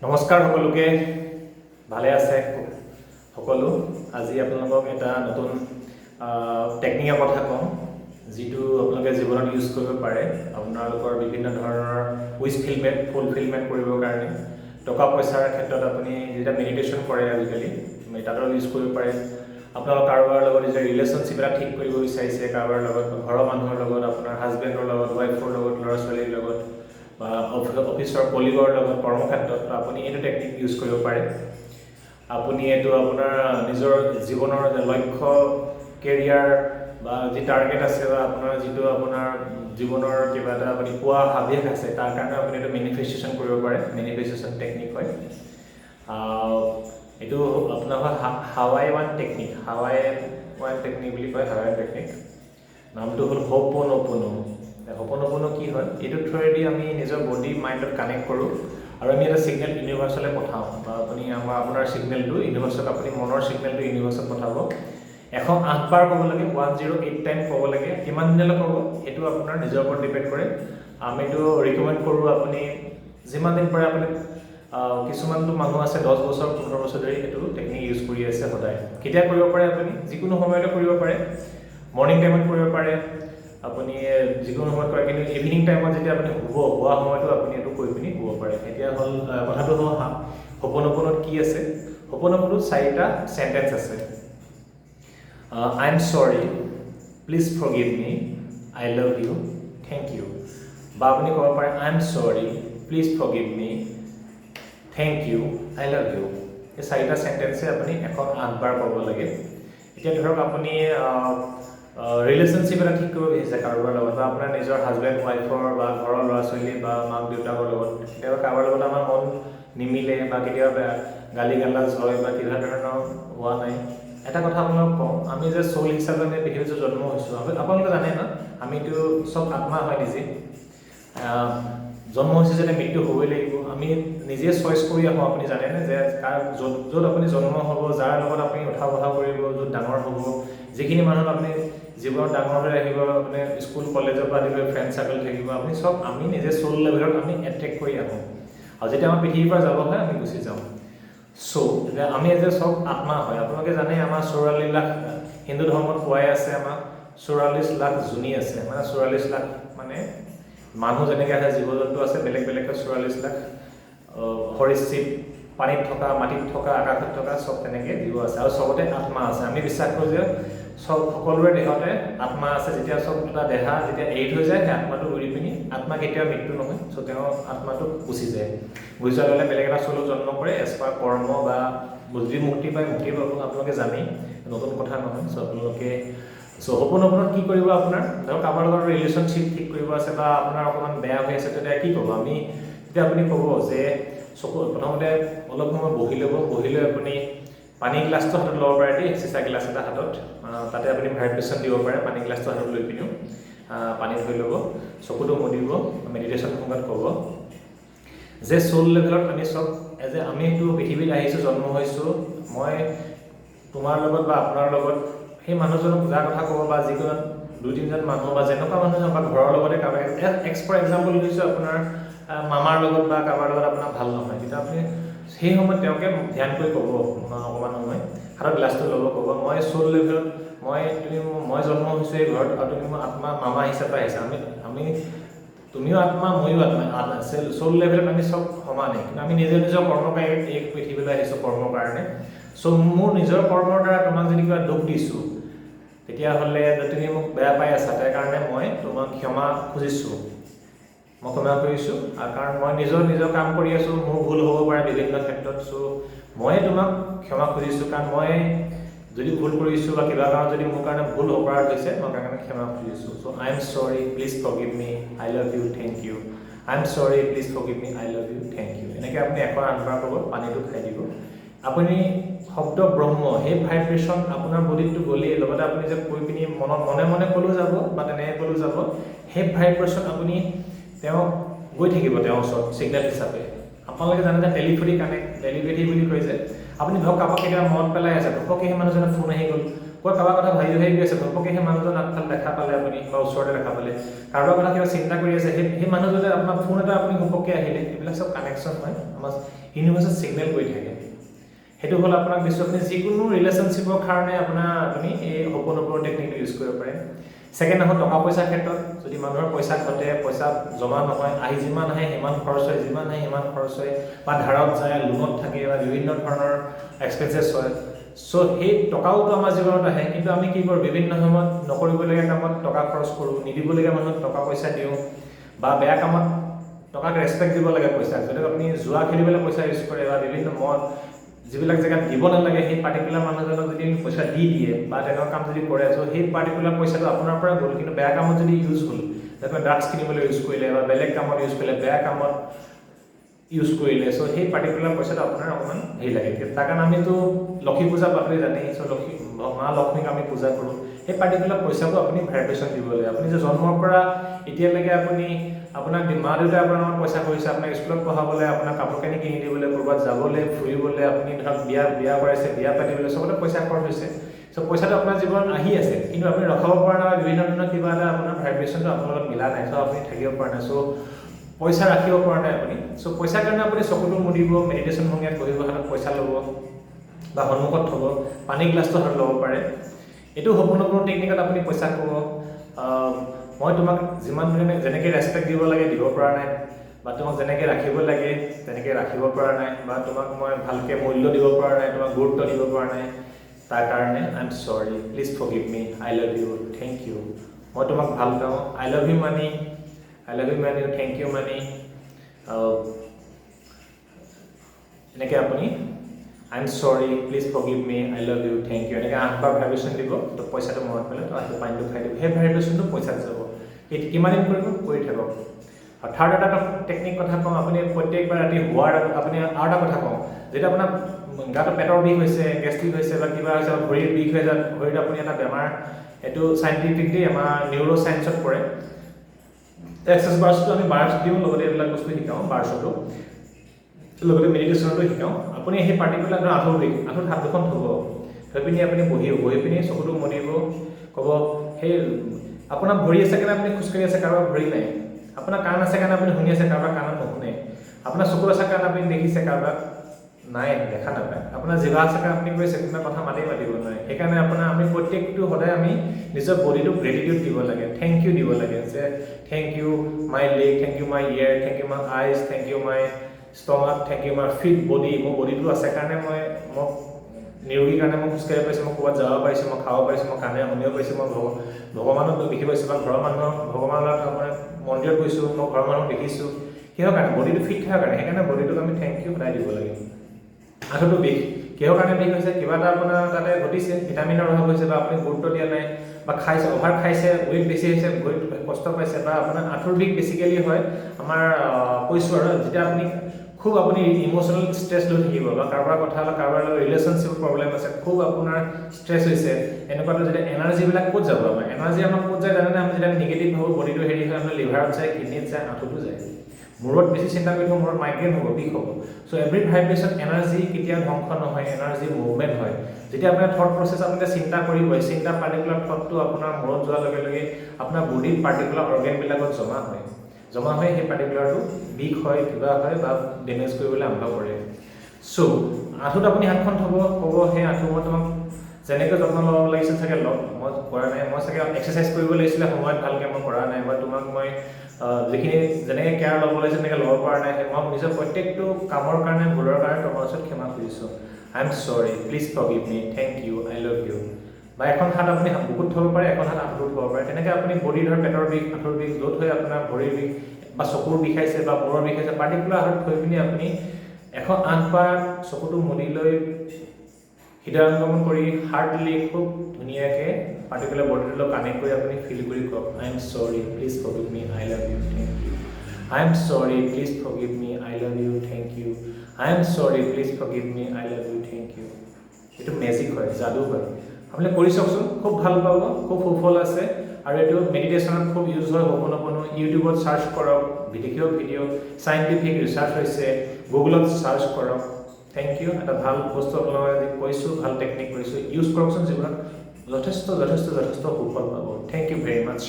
নমস্কাৰ সকলোকে ভালে আছে সকলো আজি আপোনালোকক এটা নতুন টেকনিকৰ কথা কম যিটো আপোনালোকে জীৱনত ইউজ কৰিব পাৰে আপোনালোকৰ বিভিন্ন ধৰণৰ উইচ ফুলফিলমেন্ট কৰিবৰ কাৰণে টকা পইচাৰ ক্ষেত্ৰত আপুনি যেটা মেডিটেশন কৰে আজিকালি তাতো ইউজ কৰিব পাৰে আপোনালোক কাৰোবাৰ লগত যে ৰিলেশনশিপ এটা ঠিক কৰিব বিচাৰিছে কাৰোবাৰ লগত ঘৰৰ মানুহৰ লগত আপোনাৰ হাজবেণ্ডৰ লগত ওয়াইফৰ লগত ল'ৰা ছোৱালীৰ লগত বা অফিসৰ কলিগৰ লগত কৰ্মক্ষেত্ৰত আপুনি এইটো টেকনিক ইউজ কৰিব পাৰে আপুনি এটো আপোনাৰ নিজৰ জীৱনৰ লক্ষ্য কেৰিয়াৰ বা যি টাৰ্গেট আছে বা আপোনাৰ যিটো আপোনাৰ জীৱনৰ কিবা এটা আপুনি পোৱা আবেগ আছে তাৰ কাৰণে আপুনি এটো মেনিফেষ্টেচন কৰিব পাৰে মেনিফেষ্টেচন টেকনিক হয় এটো আপোনাৰ হাৱাইৱান টেকনিক বুলি কয় হাৱাইৱান টেকনিক নামটো হল হোপোনোপোনো হোপোনোপোনো কি হয় এটো থ্ৰুদি আমি নিজৰ বডি মাইন্ডত কানেক্ট কৰো আৰু আমি এটা সিগনেল ইউনিভাৰ্সলে পঠাও বা আপুনি আপোনাৰ সিগনেলটো ইউনিভাৰ্সক আপুনি মনৰ সিগনেলটো ইউনিভাৰ্সক পঠাব 108 বাৰ ক'ব লাগে 108 টাইম ক'ব লাগে কিমান দিনলৈ ক'ব এটো আপোনাৰ নিজৰ ওপৰত ডিপেন্ড কৰে আমিটো ৰিকমেন্ড কৰো আপুনি যিমান দিন পাৰে আপুনি কিছুমানটো মানুহ আছে 10 বছৰ 15 বছৰ ধৰি এটো টেকনিক ইউজ কৰি আছে সদায় কেতিয়া কৰিব পাৰে আপুনি যিকোনো সময়তে কৰিব পাৰে মৰ্নিং টাইমত কৰিব পাৰে আপুনি যিকোনো সময়ত কৰে কিন্তু ইভিনিং টাইমত যেতিয়া আপুনি হোৱা সময়টো আপুনি এটো কৰি পিনি হ'ব পাৰে এতিয়া হল কথাটো হল হোপোনোপোনোত কি আছে হোপোনোপোনোত 4টা সেন্টেন্স আছে I am sorry please forgive me I love you thank you বা আপুনি ক'ব পাৰে I am sorry please forgive me thank you I love you এই 4টা সেন্টেন্সে আপুনি 108 বাৰ ক'ব লাগে এতিয়া ধৰক আপুনি ৰিলেশনশিপ এটা ঠিক কৰিব বিচাৰিছে কাৰোবাৰ লগত বা আপোনাৰ নিজৰ হাজবেণ্ড ওয়াইফৰ বা ঘৰৰ ল'ৰা ছোৱালী বা মাক দেউতাকৰ লগত কেতিয়াবা কাৰোবাৰ লগত আমাৰ মন নিমিলে বা কেতিয়াবা গালি গালাজ হয় বা কিবা ধৰণৰ হোৱা নাই এটা কথা আপোনাক কওঁ আমি যে সোল হিচাপে আমি পৃথিৱীত জন্ম হৈছো আপোনালোকে জানে না আমিটো সব আত্মা হয় নিজে জন্ম হৈছে যে মৃত্যু হ'বই লাগিব আমি নিজে চয়েস কৰি আহো আপুনি জানে না যে য'ত আপুনি জন্ম হ'ব যাৰ লগত আপুনি উঠা বহা কৰিব য'ত ডাঙৰ হ'ব যিখিনি মানুহ আপুনি জীৱনত ডাঙৰ হৈ আহিব আপুনি স্কুল কলেজৰ পৰা দিলে ফ্ৰেন্ড সাৰ্কেল থাকিব আপুনি সব আমি নিজে সোল লেভেলত আমি এট্ৰেক্ট কৰি আহো আৰু যেতিয়া আমাৰ পৃথিৱীৰ পৰা যাব হয় আমি গুচি যাওঁ সো আমি যে সব আত্মা হয় আপোনালোকে জানে আমাৰ 44 লাখ হিন্দু ধৰ্মত কোৱাই আছে আমাৰ 44 লাখ জুনি আছে মানে 44 লাখ মানে মানুহ যেনেকৈ আছে জীৱ-জন্তু আছে বেলেগ বেলেগকৈ 44 লাখ হৰিচিপ পানীত থকা মাটিত থকা আকাশত থকা সব তেনেকৈ জীৱ আছে আৰু সবতে আত্মা আছে আমি বিশ্বাস কৰো যে সব সকলোৰে দেহতে আত্মা আছে যেতিয়া সব এটা দেহা যেতিয়া এৰি হৈ যায় আত্মাটো উৰি পিনি আত্মা কেতিয়াও মৃত্যু নহয় সো তেওঁ আত্মাটো গুচি যায় গুচি গ'লে বেলেগ এটা সোল জন্ম কৰে এসপা কৰ্ম বা বুদ্ধি মুক্তি পায় মুক্তি পাব আপোনালোকে জানি নতুন কথা নহয় সো আপোনালোকে সো হোপোনোপোনোত কি কৰিব আপোনাৰ ধৰক আমাৰ লগত ৰিলেশনশিপ ঠিক কৰিব আছে বা আপোনাৰ অকমান বেয়া হৈ আছে তেতিয়া কি ক'ব আমি তেতিয়া আপুনি ক'ব যে প্ৰথমতে অলপ সময় বহি লৈ আপুনি পানী গ্লাসটো হাতত ল'ব পাৰে দেই চিচা গ্লাস এটা হাতত তাতে আপুনি ভাইব্ৰেচন দিব পাৰে পানী গ্লাসটো হাতত লৈ পিনিও পানী ধৰি ল'ব চকুটো মুদিব মেডিটেশন সময়ত ক'ব যে সোল লেভেলত আমি সব এজে আমি তো পৃথিৱীত আহিছো জন্ম হৈছো মই তোমাৰ লগত বা আপোনাৰ লগত সেই মানুহজনক যাৰ কথা ক'ব বা যিকোনো দুই তিনজন মানুহ বা যেনেকুৱা মানুহ বা ঘৰৰ লগতে কাবাৰ ফৰ এক্সাম্পল দিছো আপোনাৰ মামাৰ লগত বা কাবাৰ লগত আপোনাৰ ভাল নহয় কিন্তু আপুনি সেই সময়ত তেওঁকে ধ্যান কৰি ক'ব অকমান সময় হাতত গ্লাসটো ল'ব ক'ব মই সোল লেভেলত মই জন্ম হৈছো এই ঘৰত আৰু তুমি মোৰ আত্মা মামা হিচাপে আহিছা আমি তুমিও আত্মা মইও আত্মা সোল লেভেলত আমি সব সমানে কিন্তু আমি নিজৰ কৰ্ম পাই এক পৃথিৱীলৈ আহিছো কৰ্মৰ কাৰণে সো মোৰ নিজৰ কৰ্মৰ দ্বাৰা তোমাক যদি কিবা দুখ দিছো তেতিয়া হলে তুমি মোক বেয়া পাই আছা তাৰ কাৰণে মই তোমাক ক্ষমা খুজিছো মই ক্ষমা কৰিছো আৰু কাৰণ মই নিজৰ কাম কৰি আছো মোৰ ভুল হ'ব পাৰে বিভিন্ন ক্ষেত্ৰত সো মই তোমাক ক্ষমা খুজিছো কাৰণ মই যদি ভুল কৰিছো বা কিবা কাৰণ যদি মোৰ কাৰণে ভুল অপৰাধ হৈছে মই কাৰণে ক্ষমা খুজিছো so I am sorry please forgive me I love you thank you I am sorry please forgive me I love you thank you এনেকৈ আপুনি 108 বাৰ ক'ব পানীটো খাই দিব আপুনি শব্দ ব্ৰহ্ম হে ভাইব্ৰেচন আপোনাৰ বডিটো গলি লগতে আপুনি যে কৈ পিনি মনে মনে কলো যাব বা তেনে কলো যাব হে ভাইব্ৰেচন আপুনি তেওঁ গৈ থাকিব তেওঁ সিগনেল হিচাপে আপোনালোকে জানে যে টেলিপেথি বুলি কয় যে আপুনি ধৰক কাপক কেতিয়া মন পেলাই আছে ধৰক সেই মানুহজনৰ ফোন আহি গ'ল কাৰোবাৰ কথা ভাবি গৈ আছে ঘপককৈ সেই মানুহজন আগফালে দেখা পালে আপুনি বা ওচৰতে দেখা পালে কাৰোবাৰ কথা কিবা চিন্তা কৰি আছে সেই মানুহজনে আপোনাৰ ফোন এটা আপুনি ঘপককৈ আহিলে এইবিলাক চব কানেকশ্যন হয় আমাৰ ইউনিভাৰ্চত ছিগনেল কৰি থাকে সেইটো হ'ল আপোনাক দিছোঁ আপুনি যিকোনো ৰিলেশ্যনশ্বিপৰ কাৰণে আপুনি এই হোপ'ন'প'ৰ টেকনিকটো ইউজ কৰিব পাৰে ছেকেণ্ড হ'ল টকা পইচাৰ ক্ষেত্ৰত যদি মানুহৰ পইচা ঘটে পইচা জমা নহয় যিমান আহে সিমান খৰচ হয় যিমান আহে সিমান খৰচ হয় বা ধাৰত যায় লোনত থাকে বা বিভিন্ন ধৰণৰ এক্সপেঞ্চেছ হয় চ' সেই টকাওতো আমাৰ জীৱনত আহে কিন্তু আমি কি কৰোঁ বিভিন্ন সময়ত নকৰিবলগীয়া কামত টকা খৰচ কৰোঁ নিদিবলগীয়া মানুহক টকা পইচা দিওঁ বা বেয়া কামত টকাক ৰেচপেক্ট দিব লাগে পইচা যদি আপুনি জুৱা খেলিবলৈ পইচা ইউজ কৰে বা বিভিন্ন মদ যিবিলাক জেগাত দিব নালাগে সেই পাৰ্টিকুলাৰ মানুহজনক যদি পইচা দি দিয়ে বা তেনেকুৱা কাম যদি কৰে চ' সেই পাৰ্টিকুলাৰ পইচাটো আপোনাৰ পৰা গ'ল কিন্তু বেয়া কামত যদি ইউজ হ'ল যেনে ড্ৰাগছ কিনিবলৈ ইউজ কৰিলে বা বেলেগ কামত ইউজ কৰিলে বেয়া কামত ইউজ কৰিলে চ' সেই পাৰ্টিকুলাৰ পইচাটো আপোনাৰ অকণমান হেৰি লাগে তাৰ কাৰণে আমিতো লক্ষী পূজা পাতোঁ জানেই চ' মা লক্ষ্মীক আমি পূজা কৰোঁ সেই পাৰ্টিকুলাৰ পইচাটো আপুনি ভাইব্ৰেশ্যন দিব লাগে আপুনি যে জন্মৰ পৰা এতিয়ালৈকে আপুনি আপোনাক মা দেউতাই আপোনাৰ নামত পইচা কৰিছে আপোনাক স্কুলত পঢ়াবলৈ আপোনাক কাপোৰ কানি কিনি দিবলৈ ক'ৰবাত যাবলৈ ফুৰিবলৈ আপুনি ধৰক বিয়া কৰাইছে বিয়া পাতিবলৈ চবতে পইচা খৰচ হৈছে চ' পইচাটো আপোনাৰ জীৱনত আহি আছে কিন্তু আপুনি ৰখাব পৰা নাই বিভিন্ন ধৰণৰ কিবা এটা আপোনাৰ ভাইব্ৰেশ্যনটো আপোনাৰ লগত মিলা নাই চ' আপুনি থাকিব পৰা নাই চ' পইচা ৰাখিব পৰা নাই আপুনি চ' পইচাৰ কাৰণে আপুনি চকুটো মুদিব মেডিটেশ্যন ভংগীত বহিব হাতত পইচা ল'ব বা সন্মুখত থ'ব পানী গ্লাছটো হাতত ল'ব পাৰে এইটো হোপ'ন'প'ৰ টেকনিকত আপুনি পইচা ক'ব মই তোমাক যিমান যেনেকৈ ৰেচপেক্ট দিব লাগে দিব পৰা নাই বা তোমাক যেনেকৈ ৰাখিব লাগে তেনেকৈ ৰাখিব পৰা নাই বা তোমাক মই ভালকৈ মূল্য দিব পৰা নাই তোমাক গুৰুত্ব দিব পৰা নাই তাৰ কাৰণে I am sorry please forgive me I love you thank you মই তোমাক ভাল পাওঁ I love you money thank you money এনেকৈ আপুনি I am sorry please forgive me I love you thank you এনেকৈ 8বাৰ ভাইব্ৰেশ্যন দিব তো পইচাটো মনত পেলাই তো আহিব পানীটো খাই দিব সেই ভাইব্ৰেশ্যনটো পইচাত যাব কিমান দিন কৰিব কৰি থাকক আৰু থাৰ্ড এটা টেকনিক কথা কওঁ আপুনি প্ৰত্যেকবাৰ ৰাতি হোৱাৰ আগত আপুনি আৰু এটা কথা কওঁ যেতিয়া আপোনাৰ গাটো পেটৰ বিষ হৈছে গেষ্ট্ৰিক হৈছে বা কিবা হৈছে ভৰিৰ বিষ হৈ যায় ভৰিত আপুনি এটা বেমাৰ এইটো চাইণ্টিফিকলি আমাৰ নিউৰ' চায়েন্সত পৰে এক্সাৰচাইজ বাৰ্ছটো আমি বাৰ্ছ দিওঁ লগতে এইবিলাক বস্তু শিকাওঁ বাৰ্ছতো লগতে মেডিটেশ্যনতো শিকাওঁ আপুনি সেই পাৰ্টিকুলাৰ আঁঠুৰ বিষ আঁঠুত হাত দুখন থ'ব থৈ পিনি আপুনি বহি পিনি চকুটো মুদিব ক'ব সেই আপোনাৰ ভৰি আছে কাৰণে আপুনি খোজকাঢ়ি আছে কাৰোবাৰ ভৰি নাই আপোনাৰ কাণ আছে কাৰণে আপুনি শুনি আছে কাৰোবাৰ কাণত নুশুনে আপোনাৰ চকু আছে কাৰণে আপুনি দেখিছে কাৰোবাৰ নাই দেখা নাপায় আপোনাৰ জিভা আছে কাৰণে আপুনি কৈছে কোনোবা কথা মাতিব নোৱাৰে সেইকাৰণে আমি প্ৰত্যেকটো সদায় আমি নিজৰ বডিটোক গ্ৰেটিটিউড দিব লাগে থেংক ইউ দিব লাগে যে thank you my leg thank you my year thank you my eyes thank you my stomach thank you my feet body মোৰ বডিটো আছে কাৰণে মোক নিৰোগী কাৰণে মই খোজকাঢ়িব পাৰিছোঁ মই ক'ৰবাত যাব পাৰিছোঁ মই খাব পাৰিছোঁ মই কাণে শুনিব পাৰিছোঁ মই ভগৱানক দেখি পাইছোঁ বা ঘৰৰ মানুহক ভগৱানৰ লগত মই মন্দিৰত গৈছোঁ মই ঘৰৰ মানুহক দেখিছোঁ কিহৰ কাৰণে বডিটো ফিট থকাৰ কাৰণে সেইকাৰণে বডিটোক আমি থেংক ইউ সদায় দিব লাগে আঁঠুটো বিষ কিহৰ কাৰণে বিষ হৈছে কিবা এটা আপোনাৰ তাতে ঘটিছে ভিটামিনৰ অভাৱ হৈছে বা আপুনি গুৰুত্ব দিয়া নাই বা খাইছে অভাৰ খাইছে ৱেইট বেছি হৈছে ভৰিত কষ্ট পাইছে বা আপোনাৰ আঁঠুৰ বিষ বেছিকেলি হয় আমাৰ কৈছোঁ আৰু যেতিয়া আপুনি খুব আপুনি ইম'চনেল ষ্ট্ৰেছ লৈ থাকিব বা কাৰোবাৰ কথা বা কাৰোবাৰ লগত ৰিলেশ্যনশ্বিপ প্ৰব্লেম আছে খুব আপোনাৰ ষ্ট্ৰেছ হৈছে এনেকুৱাটো যেতিয়া এনাৰ্জিবিলাক ক'ত যাব আমাৰ এনাৰ্জি আমাৰ ক'ত যায় জানেনে আমি যেতিয়া নিগেটিভ ভাবোঁ বডিটো হেৰি হয় আমাৰ লিভাৰত যায় কিডনিত যায় আঁঠুতো যায় মূৰত বেছি চিন্তা কৰি থাকোঁ মূৰত মাইগ্ৰেইন হ'ব বিষ হ'ব চ' এভৰি ভাইব্ৰেশ্যন এনাৰ্জি কেতিয়াও ধ্বংস নহয় এনাৰ্জি মুভমেণ্ট হয় যেতিয়া আপোনাৰ থট প্ৰচেছ আপুনি চিন্তা কৰিব চিন্তা পাৰ্টিকুলাৰ থটটো আপোনাৰ মূৰত যোৱাৰ লগে লগে আপোনাৰ বডিৰ পাৰ্টিকুলাৰ অৰ্গেনবিলাকত জমা হয় সেই পাৰ্টিকুলাৰটো বিষ হয় কিবা হয় বা ডেমেজ কৰিবলৈ আৰম্ভ কৰে চ' আঁঠুত আপুনি হাতখন থ'ব ক'ব সেই আঁঠু মই তোমাক যেনেকৈ যত্ন ল'ব লাগিছিল চাগে মই কৰা নাই মই চাগে এক্সাৰচাইজ কৰিব লাগিছিলে সময়ত ভালকৈ মই কৰা নাই বা তোমাক মই যিখিনি যেনেকৈ কেয়াৰ ল'ব লাগিছিল তেনেকৈ ল'ব পৰা নাই মই নিজৰ প্ৰত্যেকটো কামৰ কাৰণে ভুলৰ কাৰণে তোমাৰ ওচৰত ক্ষমা খুজিছোঁ I am sorry please forgive me thank you I love you বা এখন হাত আপুনি বুকুত থ'ব পাৰে এখন হাত আঁঠুত থ'ব পাৰে তেনেকৈ আপুনি বডি ধৰ পেটৰ বিষ আঁঠুৰ বিষ য'ত হৈ আপোনাৰ ভৰিৰ বিষ বা চকুৰ বিষাইছে বা মূৰৰ বিষাইছে পাৰ্টিকুলাৰ হাতত থৈ পিনি আপুনি 108বাৰ চকুটো মুদি লৈ হৃদয়ংগমন কৰি হাৰ্টলি খুব ধুনীয়াকৈ পাৰ্টিকুলাৰ বডিটোৰ লগত কানেক্ট কৰি আপুনি ফিল কৰি কওক I am sorry please forgive me I love you thank you I am sorry please forgive me I love you thank you I am sorry please forgive me I love you thank you এইটো magic হয় যাদু হয় আপুনি কৰি চাওকচোন খুব ভাল পাব খুব সুফল আছে আৰু এইটো মেডিটেশ্যনত খুব ইউজ হয় হোপ'ন'প'নো ইউটিউবত চাৰ্চ কৰক ভিডিঅ' চাইণ্টিফিক ৰিচাৰ্চ হৈছে গুগলত চাৰ্চ কৰক থেংক ইউ এটা ভাল বস্তু আপোনালোকে কৈছোঁ ভাল টেকনিক কৰিছোঁ ইউজ কৰকচোন জীৱনত যথেষ্ট সুফল পাব। Thank you very much.